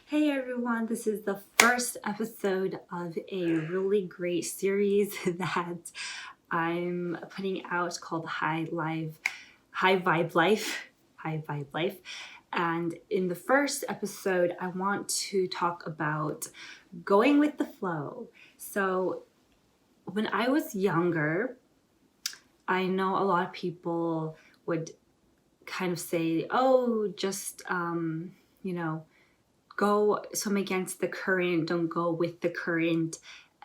Hey everyone, this is the first episode of a really great series that I'm putting out called High Vibe Life. And in the first episode, I want to talk about going with the flow. So when I was younger, I know a lot of people would kind of say, oh, just, go swim against the current, don't go with the current.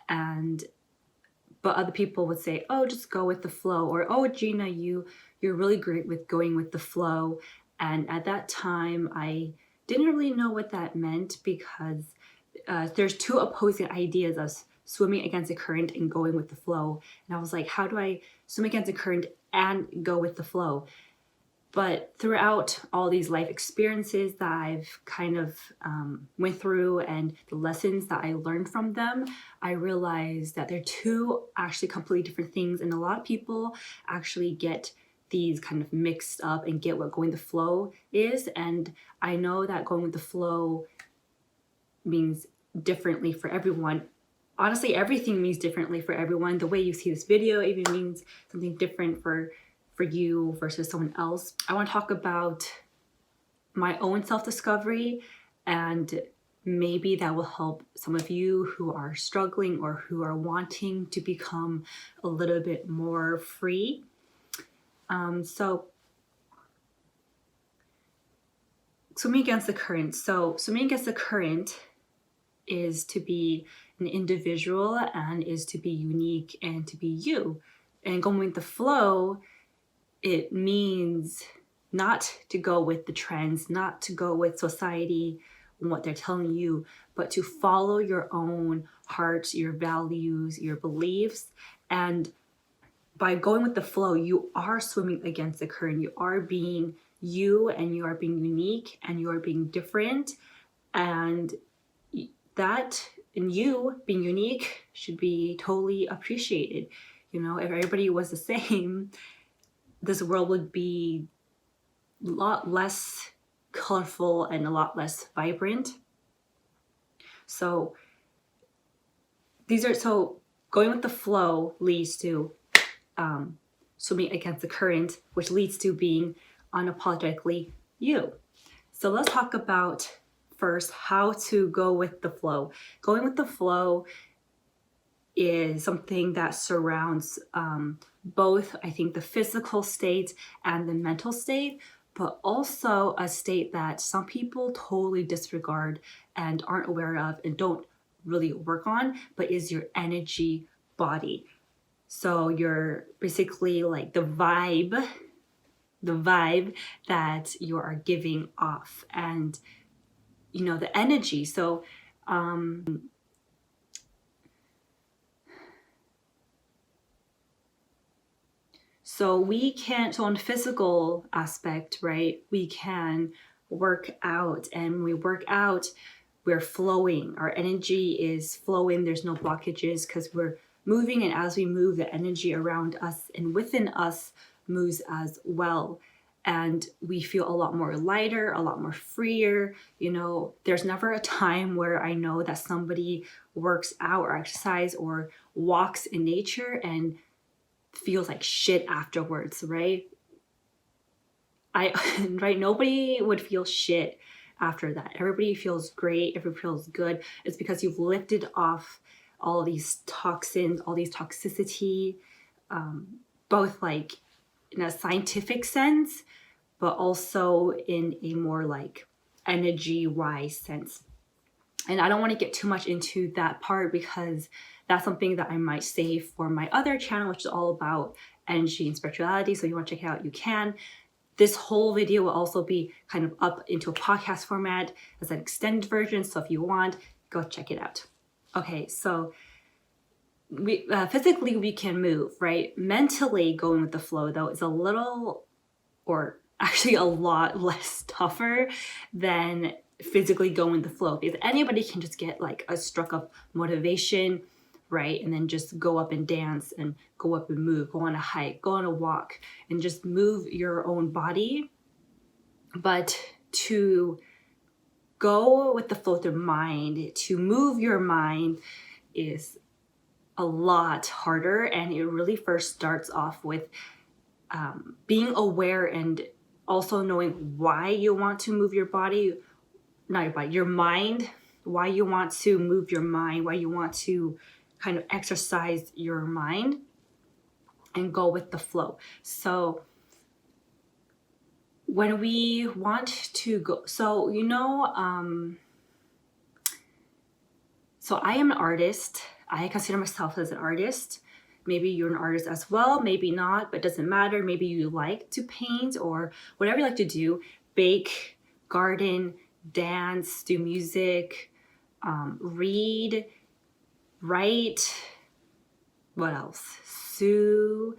But other people would say, oh, just go with the flow, or oh, Gina, you're really great with going with the flow. And at that time I didn't really know what that meant, because there's two opposing ideas of swimming against the current and going with the flow. And I was like, how do I swim against the current and go with the flow? But throughout all these life experiences that I've kind of went through and the lessons that I learned from them, I realized that they're two actually completely different things. And a lot of people actually get these kind of mixed up and get what going the flow is. And I know that going with the flow means differently for everyone. Honestly, everything means differently for everyone. The way you see this video even means something different for you versus someone else. I want to talk about my own self-discovery, and maybe that will help some of you who are struggling or who are wanting to become a little bit more free. So swimming against the current. So swimming against the current is to be an individual and is to be unique and to be you. And going with the flow, it means not to go with the trends, not to go with society and what they're telling you, but to follow your own heart, your values, your beliefs. And by going with the flow, you are swimming against the current. You are being you, and you are being unique, and you are being different. And that, and you being unique, should be totally appreciated. You know, if everybody was the same, this world would be a lot less colorful and a lot less vibrant. So going with the flow leads to swimming against the current, which leads to being unapologetically you. So let's talk about first how to go with the flow. Going with the flow is something that surrounds both, I think, the physical state and the mental state, but also a state that some people totally disregard and aren't aware of and don't really work on, but is your energy body. So you're basically like the vibe that you are giving off, and the energy. So so on physical aspect, right, we can work out, and when we work out, we're flowing. Our energy is flowing. There's no blockages because we're moving, and as we move, the energy around us and within us moves as well. And we feel a lot more lighter, a lot more freer. There's never a time where I know that somebody works out or exercise or walks in nature and feels like shit afterwards, right? Right, nobody would feel shit after that. Everybody feels great, everybody feels good. It's because you've lifted off all these toxins, all these toxicity, both like in a scientific sense, but also in a more like energy-wise sense. And I don't want to get too much into that part, because that's something that I might save for my other channel, which is all about energy and spirituality. So if you want to check it out, you can. This whole video will also be kind of up into a podcast format as an extended version. So if you want, go check it out. Okay, so we physically we can move, right? Mentally, going with the flow, though, is a little, or actually a lot less tougher than physically going with the flow, because anybody can just get like a stroke of motivation, right? And then just go up and dance and go up and move, go on a hike, go on a walk, and just move your own body. But to go with the flow of the mind, to move your mind is a lot harder, and it really first starts off with being aware and also knowing why you want to move your body, not your body, your mind, why you want to move your mind, why you want to kind of exercise your mind and go with the flow. So when we want to go, so so I am an artist. I consider myself as an artist. Maybe you're an artist as well, maybe not, but it doesn't matter. Maybe you like to paint or whatever you like to do, bake, garden, dance, do music, read, write, what else? Sew,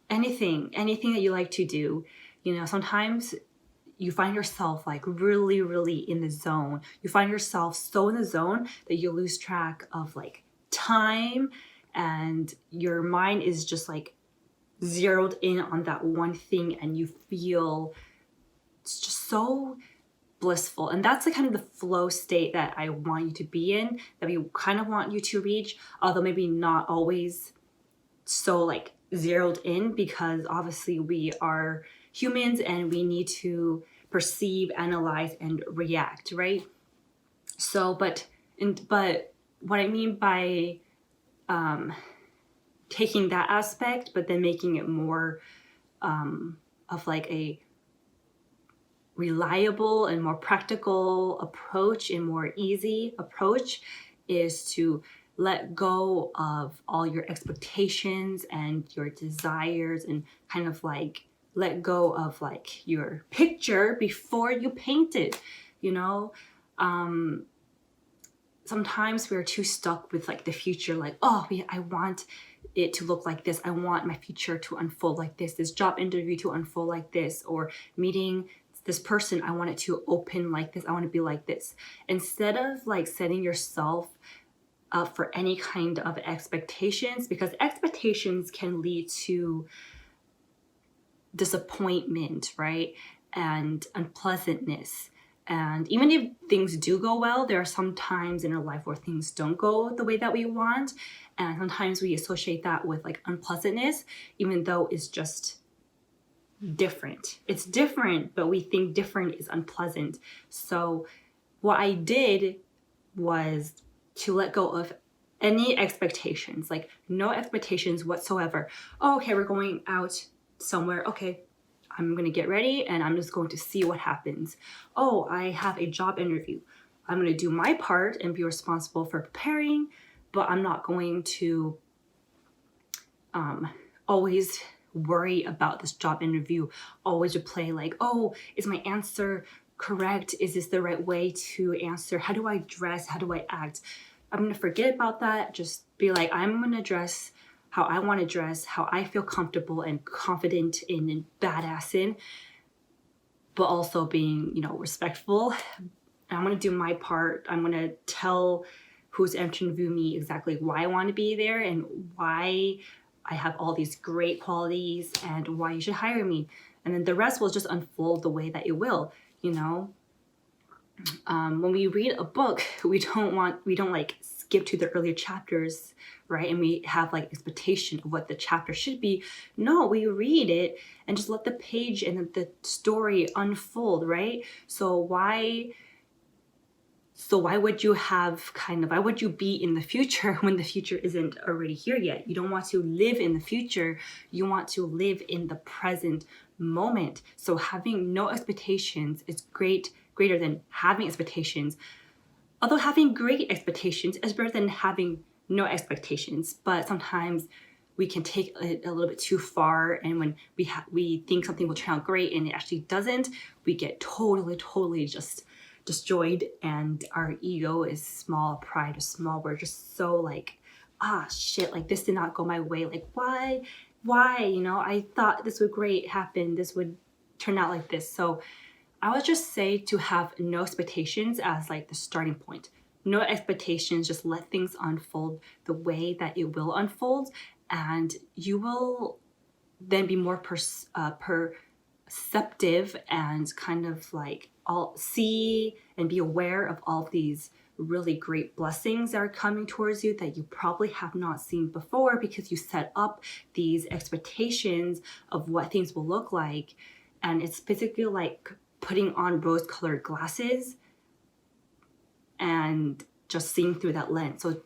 anything that you like to do. Sometimes you find yourself like really, really in the zone. You find yourself so in the zone that you lose track of like time, and your mind is just like zeroed in on that one thing, and you feel it's just so blissful. And that's the kind of the flow state that I want you to be in, that we kind of want you to reach, although maybe not always so like zeroed in, because obviously we are humans and we need to perceive, analyze, and react, right? So, but what I mean by taking that aspect, but then making it more of like a reliable and more practical approach and more easy approach, is to let go of all your expectations and your desires, and kind of like let go of like your picture before you paint it. Sometimes we're too stuck with like the future, like, oh, I want it to look like this, I want my future to unfold like this job interview to unfold like this, or meeting this person, I want it to open like this, I want to be like this. Instead of like setting yourself up for any kind of expectations, because expectations can lead to disappointment, right? And unpleasantness. And even if things do go well, there are some times in our life where things don't go the way that we want. And sometimes we associate that with like unpleasantness, even though it's just different. It's different, but we think different is unpleasant. So what I did was to let go of any expectations, like no expectations whatsoever. Oh, okay, we're going out somewhere. Okay, I'm going to get ready and I'm just going to see what happens. Oh, I have a job interview. I'm going to do my part and be responsible for preparing, but I'm not going to always worry about this job interview, always replay like, oh, is my answer correct? Is this the right way to answer? How do I dress? How do I act? I'm going to forget about that. Just be like, I'm going to dress how I want to dress, how I feel comfortable and confident in and badass in, but also being, respectful. I'm going to do my part. I'm going to tell who's interviewing me exactly why I want to be there and why I have all these great qualities and why you should hire me. And then the rest will just unfold the way that it will, When we read a book, we don't like skip to the earlier chapters, right? And we have like expectation of what the chapter should be. No, we read it and just let the page and the story unfold, right? So why would you why would you be in the future when the future isn't already here yet? You don't want to live in the future. You want to live in the present moment. So having no expectations is greater than having expectations. Although having great expectations is better than having no expectations. But sometimes we can take it a little bit too far, and when we think something will turn out great and it actually doesn't, we get totally just destroyed, and our ego is small, pride is small. We're just so like, shit, like this did not go my way. Like why? I thought this would happen. This would turn out like this. So I would just say to have no expectations as like the starting point. No expectations, just let things unfold the way that it will unfold, and you will then be more receptive and kind of like all see and be aware of all of these really great blessings that are coming towards you that you probably have not seen before, because you set up these expectations of what things will look like. And it's basically like putting on rose-colored glasses and just seeing through that lens. So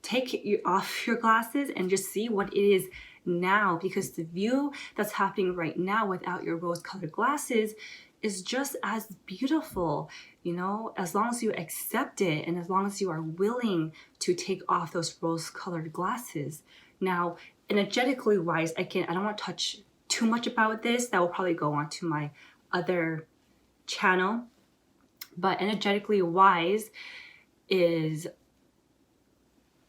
take off your glasses and just see what it is now, because the view that's happening right now without your rose-colored glasses is just as beautiful, you know, as long as you accept it and as long as you are willing to take off those rose-colored glasses. Now, energetically wise, again, I don't want to touch too much about this. That will probably go on to my other channel. But energetically wise is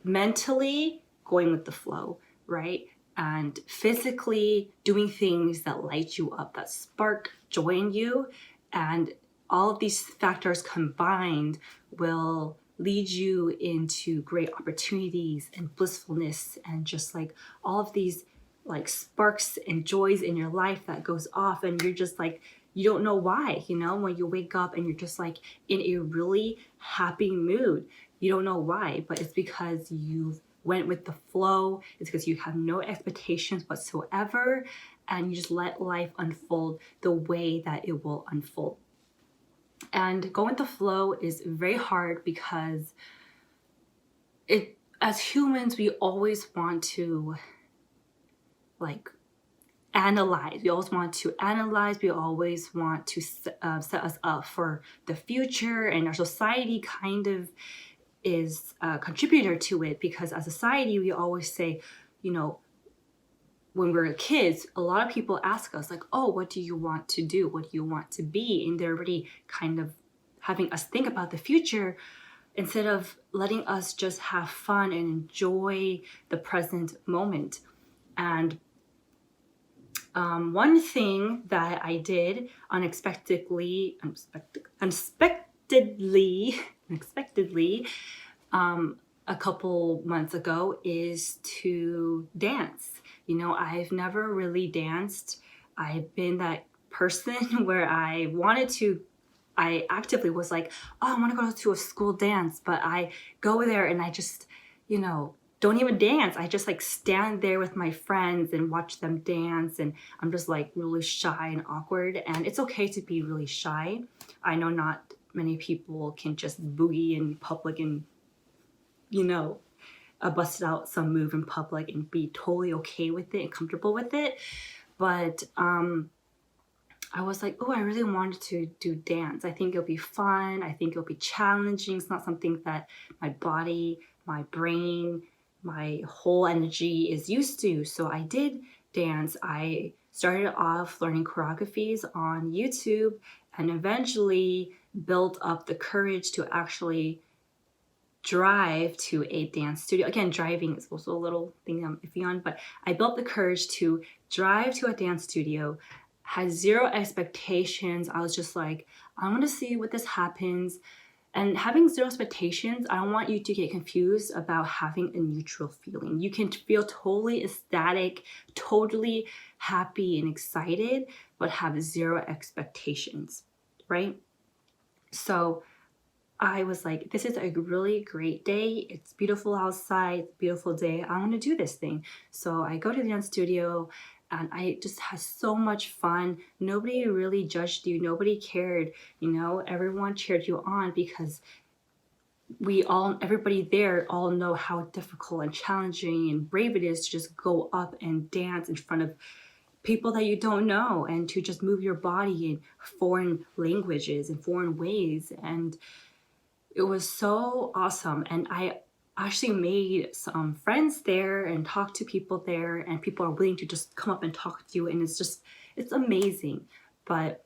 mentally going with the flow, right? And physically doing things that light you up, that spark joy in you. And all of these factors combined will lead you into great opportunities and blissfulness and just like all of these like sparks and joys in your life that goes off, and you're just like, you don't know why, you know, when you wake up and you're just like in a really happy mood. You don't know why, but it's because you've went with the flow. It's because you have no expectations whatsoever, and you just let life unfold the way that it will unfold. And going with the flow is very hard because as humans, we always want to like analyze. We always want to analyze. We always want to set us up for the future, and our society kind of is a contributor to it, because as a society, we always say, you know, when we're kids, a lot of people ask us like, oh, what do you want to do? What do you want to be? And they're already kind of having us think about the future instead of letting us just have fun and enjoy the present moment. And one thing that I did unexpectedly, a couple months ago is to dance. You know, I've never really danced. I've been that person where I actively was like, oh, I want to go to a school dance, but I go there and I just, you know, don't even dance. I just like stand there with my friends and watch them dance, and I'm just like really shy and awkward. And it's okay to be really shy. I know not many people can just boogie in public and, you know, bust out some move in public and be totally okay with it and comfortable with it. But I was like, oh, I really wanted to do dance. I think it'll be fun. I think it'll be challenging. It's not something that my body, my brain, my whole energy is used to. So I did dance. I started off learning choreographies on YouTube and eventually built up the courage to actually drive to a dance studio. Again, driving is also a little thing I'm iffy on, but I built the courage to drive to a dance studio, had zero expectations. I was just like, I want to see what this happens. And having zero expectations, I don't want you to get confused about having a neutral feeling. You can feel totally ecstatic, totally happy and excited, but have zero expectations, right? So I was like, this is a really great day. It's beautiful outside, beautiful day. I want to do this thing. So I go to the dance studio and I just had so much fun. Nobody really judged you. Nobody cared. You know, everyone cheered you on because everybody there all know how difficult and challenging and brave it is to just go up and dance in front of people that you don't know and to just move your body in foreign languages and foreign ways. And it was so awesome. And I actually made some friends there and talked to people there, and people are willing to just come up and talk to you. And it's amazing. But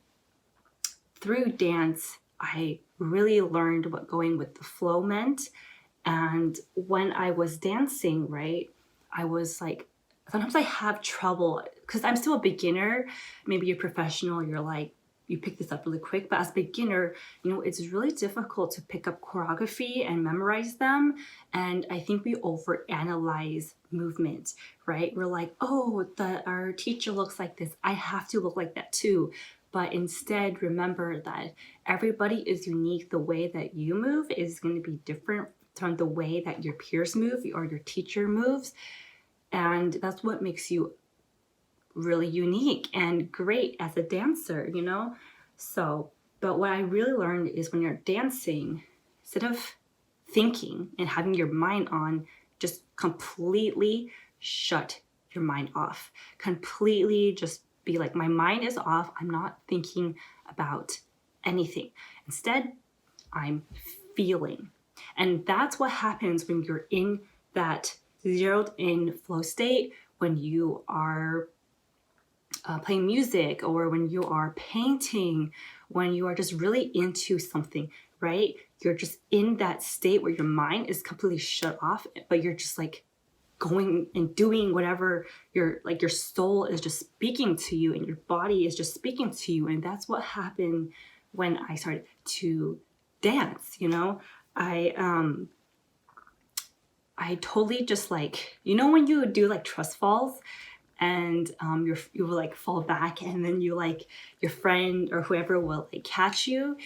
through dance, I really learned what going with the flow meant. And when I was dancing, right, I was like, sometimes I have trouble because I'm still a beginner. Maybe you're professional, you're like you pick this up really quick. But as a beginner, it's really difficult to pick up choreography and memorize them. And I think we overanalyze movement, right? We're like, oh, our teacher looks like this, I have to look like that too. But instead, remember that everybody is unique. The way that you move is going to be different from the way that your peers move or your teacher moves. And that's what makes you really unique and great as a dancer, So, but what I really learned is when you're dancing, instead of thinking and having your mind on, just completely shut your mind off. Completely just be like, my mind is off. I'm not thinking about anything. Instead, I'm feeling. And that's what happens when you're in that zeroed in flow state, when you are playing music, or when you are painting, when you are just really into something, right? You're just in that state where your mind is completely shut off, but you're just like going and doing whatever your soul is just speaking to you, and your body is just speaking to you. And that's what happened when I started to dance. I totally just like, when you do like trust falls, and you will like fall back, and then you like your friend or whoever will like catch you.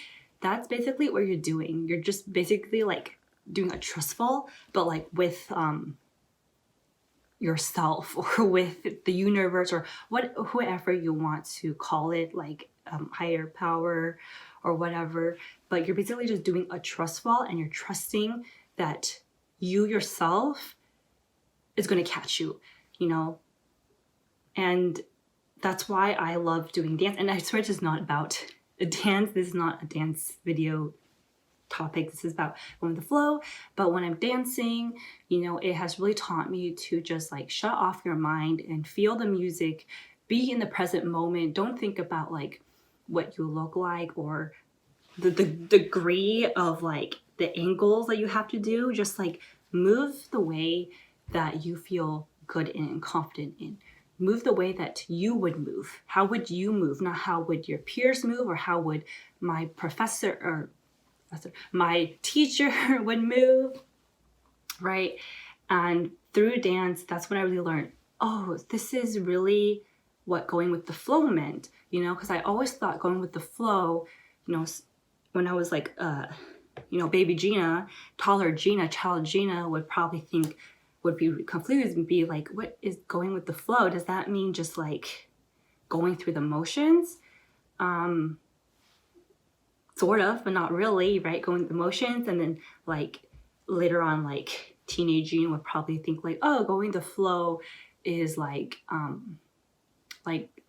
That's basically what you're doing. You're just basically like doing a trust fall, but like with yourself or with the universe, or whoever you want to call it, like higher power or whatever. But you're basically just doing a trust fall, and you're trusting that you yourself is going to catch you, And that's why I love doing dance. And I swear, this is not about a dance. This is not a dance video topic. This is about going with the flow. But when I'm dancing, it has really taught me to just like shut off your mind and feel the music, be in the present moment. Don't think about like what you look like or the degree of like the angles that you have to do. Just like move the way that you feel good in and confident in. Move the way that you would move. How would you move? Not how would your peers move, or how would my my teacher would move, right? And through dance, that's when I really learned, oh, this is really what going with the flow meant, because I always thought going with the flow, when I was like, baby Gina, toddler Gina, child Gina would probably think, would be confused and be like, what is going with the flow? Does that mean just like going through the motions? Sort of, but not really, right? Going through the motions. And then like later on, like teenage Gina would probably think like, oh, going the flow is like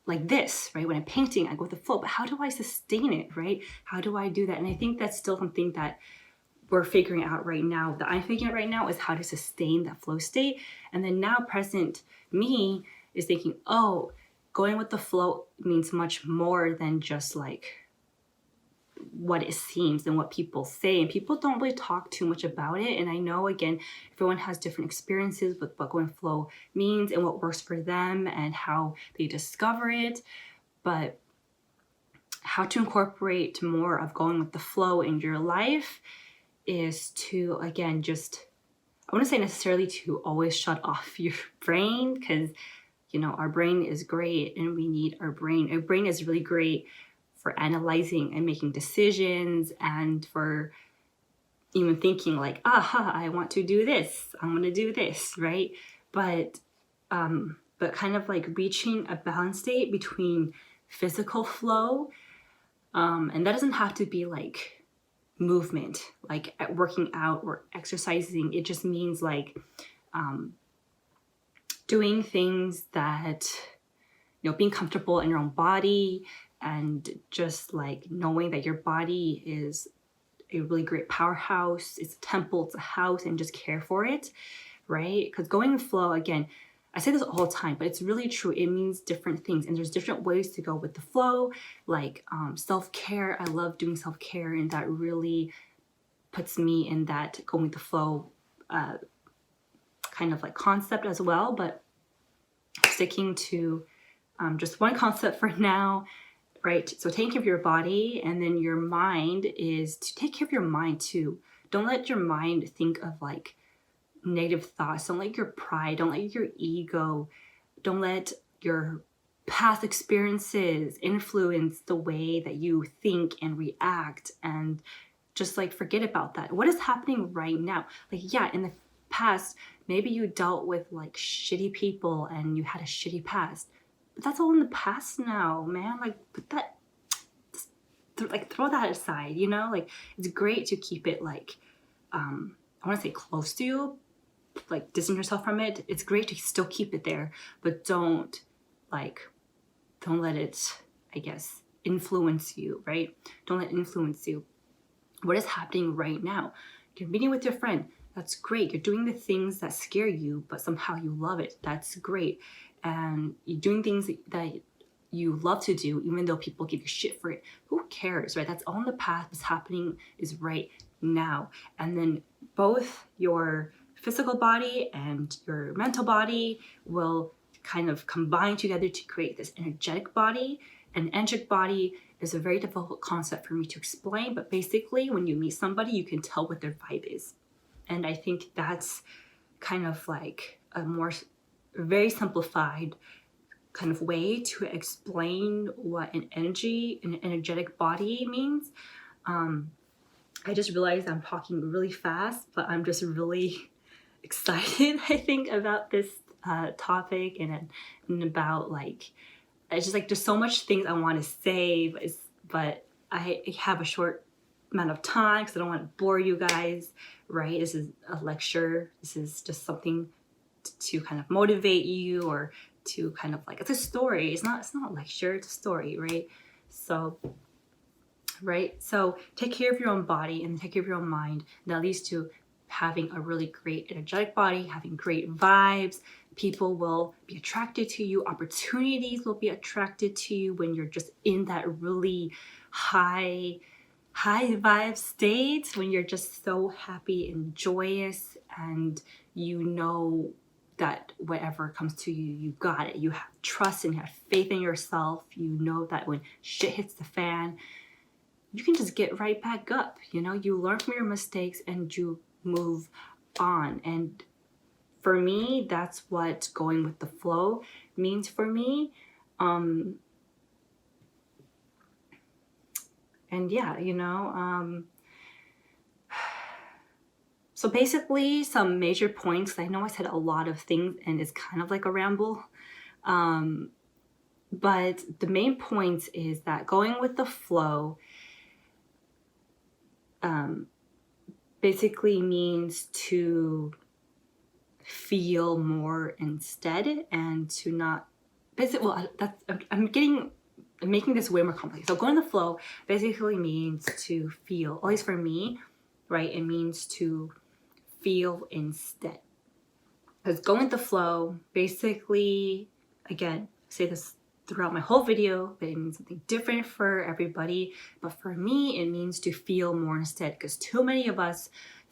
this, right? When I'm painting, I go with the flow, but how do I sustain it, right? How do I do that? And I think that's still something that we're figuring out right now, that I'm figuring out right now, is how to sustain that flow state. And then now present me is thinking, oh, going with the flow means much more than just like what it seems and what people say. And people don't really talk too much about it. And I know, again, everyone has different experiences with what going flow means and what works for them and how they discover it. But how to incorporate more of going with the flow in your life is to, again, just, I wouldn't say necessarily to always shut off your brain, because, our brain is great and we need our brain. Our brain is really great for analyzing and making decisions, and for even thinking like, aha, I want to do this, I'm going to do this, right? But kind of like reaching a balance state between physical flow, and that doesn't have to be like movement, like working out or exercising. It just means like doing things that, being comfortable in your own body, and just like knowing that your body is a really great powerhouse. It's a temple, it's a house, and just care for it, right? Because going with flow, again, I say this all the time, but it's really true. It means different things, and there's different ways to go with the flow, like self-care. I love doing self-care, and that really puts me in that going with the flow kind of like concept as well. But sticking to just one concept for now, right? So taking care of your body, and then your mind is to take care of your mind too. Don't let your mind think of like negative thoughts. Don't let your pride, don't let your ego, don't let your past experiences influence the way that you think and react, and just like forget about that. What is happening right now? Like, yeah, in the past, maybe you dealt with like shitty people and you had a shitty past, but that's all in the past now, man. Like, put that, like, throw that aside, you know? Like, it's great to keep it like, I want to say close to you, like distance yourself from it. It's great to still keep it there, but like, don't let it, I guess, influence you, right? Don't let it influence you. What is happening right now? You're meeting with your friend. That's great. You're doing the things that scare you, but somehow you love it. That's great. And you're doing things that you love to do, even though people give you shit for it. Who cares, right? That's all in the past. What's happening is right now. And then both your physical body and your mental body will kind of combine together to create this energetic body. An energetic body is a very difficult concept for me to explain, but basically when you meet somebody, you can tell what their vibe is. And I think that's kind of like a more very simplified kind of way to explain what an energetic body means. I just realized I'm talking really fast, but I'm just really excited, I think, about this topic, and about like, it's just like there's so much things I want to say, but I have a short amount of time because I don't want to bore you guys, right? This is a lecture. This is just something to kind of motivate you, or to kind of like, it's a story. It's not a lecture, it's a story, right? So, right? So take care of your own body and take care of your own mind. That leads to having a really great energetic body, having great vibes. People will be attracted to you. Opportunities will be attracted to you when you're just in that really high vibe state, when you're just so happy and joyous, and you know that whatever comes to you, you got it. You have trust and you have faith in yourself. You know that when shit hits the fan, you can just get right back up. You know, you learn from your mistakes and you move on. And for me, that's what going with the flow means for me. And yeah, you know, so basically some major points. I know I said a lot of things and it's kind of like a ramble. But the main points is that going with the flow basically means to feel more instead, and to not basically, well, that's, I'm making this way more complex. So going the flow basically means to feel, at least for me, right? It means to feel instead. Because going with the flow, basically, again, I say this throughout my whole video, but it means something different for everybody. But for me, it means to feel more instead, because too many of us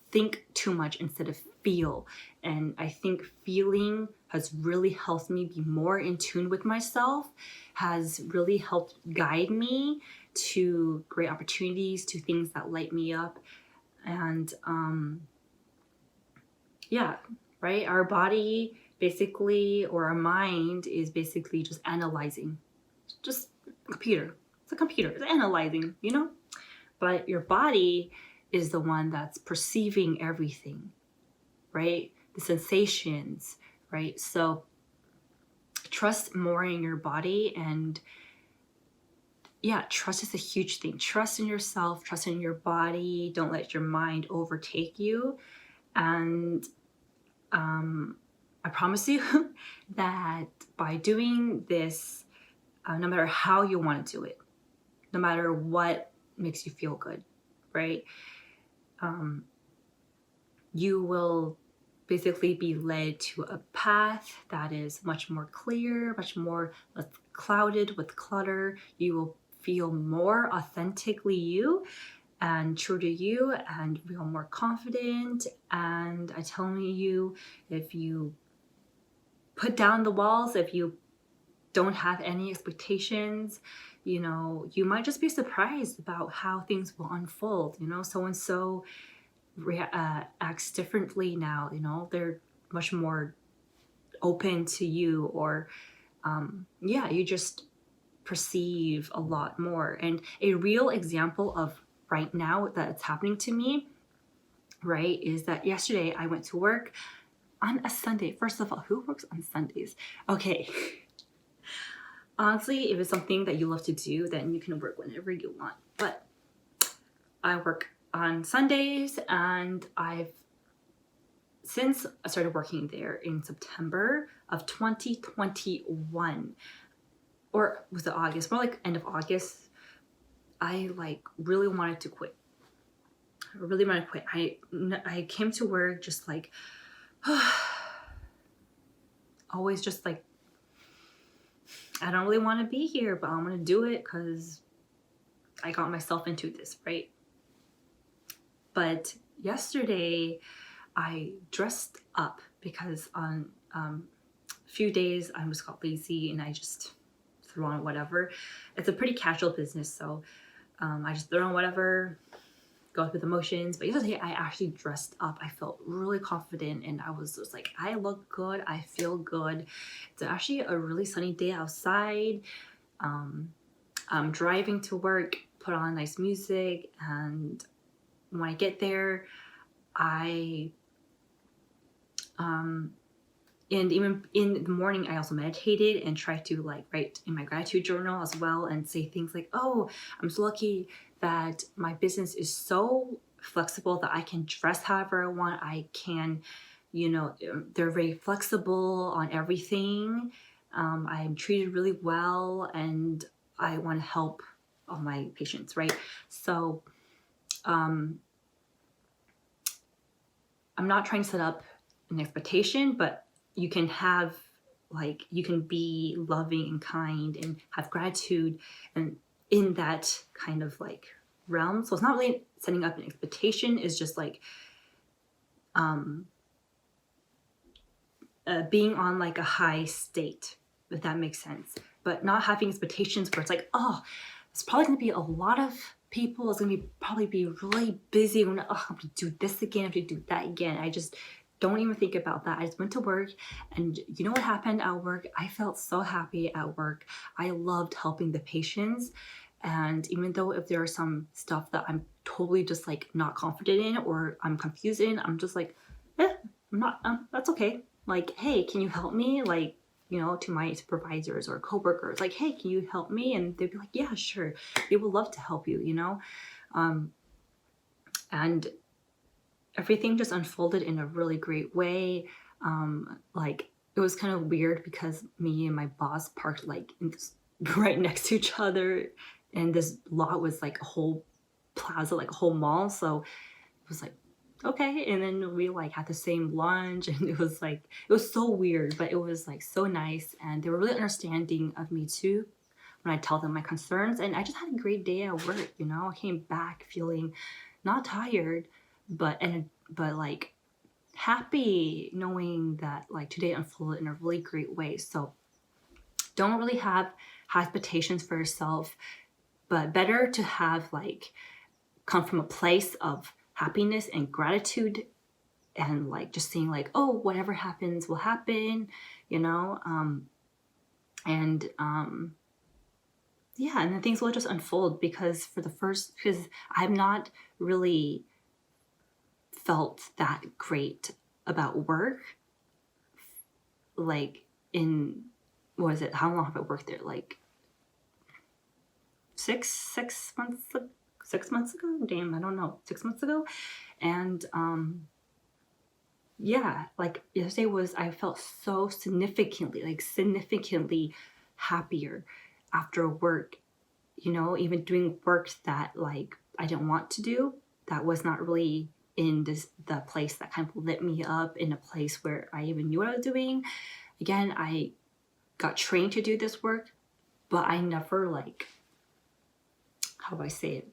think too much instead of feel. And I think feeling has really helped me be more in tune with myself, has really helped guide me to great opportunities, to things that light me up. And yeah, right? Our body basically, or our mind is basically just analyzing. Just a computer. It's a computer. It's analyzing, you know? But your body is the one that's perceiving everything, right? The sensations, right? So trust more in your body. And yeah, trust is a huge thing. Trust in yourself, trust in your body. Don't let your mind overtake you. And I promise you that by doing this, no matter how you want to do it, no matter what makes you feel good, right? You will basically be led to a path that is much more clear, much more less clouded with clutter. You will feel more authentically you and true to you, and feel more confident. And I tell you, if you put down the walls, if you don't have any expectations, you know, you might just be surprised about how things will unfold. You know, so and so acts differently now. You know, they're much more open to you, or yeah, you just perceive a lot more. And a real example of right now that's happening to me, right, is that yesterday I went to work on a Sunday. First of all, who works on Sundays? Okay. Honestly, if it's something that you love to do, then you can work whenever you want. But I work on Sundays, and since I started working there in September of 2021, or was it August? More like end of August, I like really wanted to quit. I really wanted to quit. I came to work just like, always just like, I don't really want to be here, but I'm going to do it because I got myself into this, right? But yesterday I dressed up because on a few days I was got lazy and I just threw on whatever. It's a pretty casual business, so I just threw on whatever, go through the motions. But yesterday I actually dressed up. I felt really confident and I was just like, I look good, I feel good. It's actually a really sunny day outside. I'm driving to work, put on nice music, and when I get there, and even in the morning, I also meditated and tried to like write in my gratitude journal as well and say things like, oh, I'm so lucky that my business is so flexible that I can dress however I want. I can, you know, they're very flexible on everything. I'm treated really well and I want to help all my patients, right? So I'm not trying to set up an expectation, but you can have like, you can be loving and kind and have gratitude and in that kind of like realm. So it's not really setting up an expectation, it's just like being on like a high state, if that makes sense, but not having expectations where it's like, oh, it's probably going to be a lot of people, it's going to be probably be really busy, I'm going to do this again, I have to do that again. I just don't even think about that. I just went to work, and you know what happened at work? I felt so happy at work. I loved helping the patients, and even though if there are some stuff that I'm totally just like not confident in or I'm confused in, I'm just like, I'm not, that's okay. Like, hey, can you help me? Like, you know, to my supervisors or coworkers, like, hey, can you help me? And they'd be like, yeah, sure. They would love to help you, you know? And everything just unfolded in a really great way. Like, it was kind of weird because me and my boss parked like in this, right next to each other, and this lot was like a whole plaza, like a whole mall. So it was like, okay. And then we like had the same lunch, and it was like, it was so weird, but it was like so nice, and they were really understanding of me too when I tell them my concerns. And I just had a great day at work, you know. I came back feeling not tired, but like happy, knowing that like today unfolded in a really great way. So don't really have high expectations for yourself, but better to have like come from a place of happiness and gratitude, and like just saying like, oh, whatever happens will happen, you know. Yeah, and then things will just unfold, because I've not really felt that great about work. Like in, what is it? How long have I worked there? Like 6 months, 6 months ago? Damn, I don't know. 6 months ago. And yeah, like yesterday I felt so significantly happier after work, you know, even doing work that like I didn't want to do, that was not really in the place that kind of lit me up, in a place where I even knew what I was doing. Again, I got trained to do this work, but I never like, how do I say it?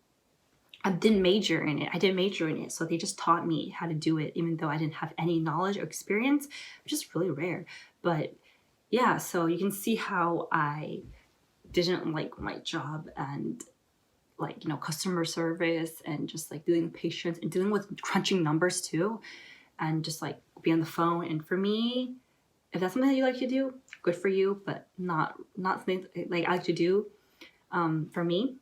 I didn't major in it. So they just taught me how to do it, even though I didn't have any knowledge or experience, which is really rare. But yeah, so you can see how I didn't like my job and like, you know, customer service and just like dealing with patients and dealing with crunching numbers too, and just like be on the phone. And for me, if that's something that you like to do, good for you, but not something like I like to do. For me,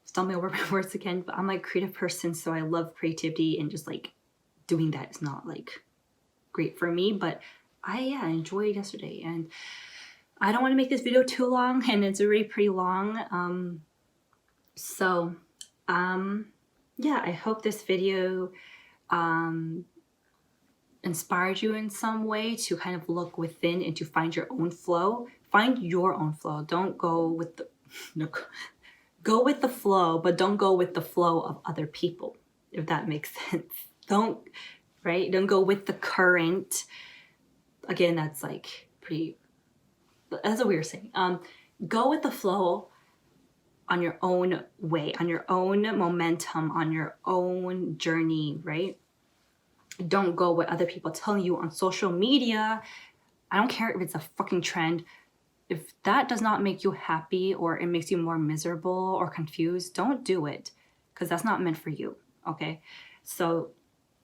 stumbling over my words again, but I'm like a creative person, so I love creativity, and just like doing that is not like great for me. But I enjoyed yesterday, and I don't want to make this video too long, and it's already pretty long. Yeah, I hope this video inspired you in some way to kind of look within and to find your own flow. Find your own flow. Don't go with the no, go with the flow, but don't go with the flow of other people, if that makes sense. Don't go with the current. Again, that's like that's a weird saying. Go with the flow on your own way, on your own momentum, on your own journey, right? Don't go with other people telling you on social media. I don't care if it's a fucking trend. If that does not make you happy, or it makes you more miserable or confused, don't do it, because that's not meant for you, okay? So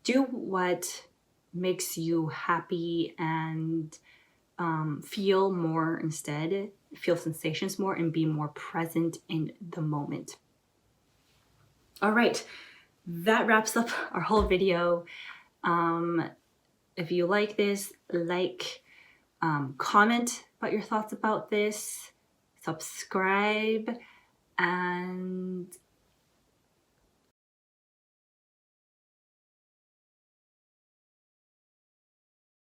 do what makes you happy and feel more instead, feel sensations more, and be more present in the moment. All right, that wraps up our whole video. If you like this, comment about your thoughts about this, subscribe, and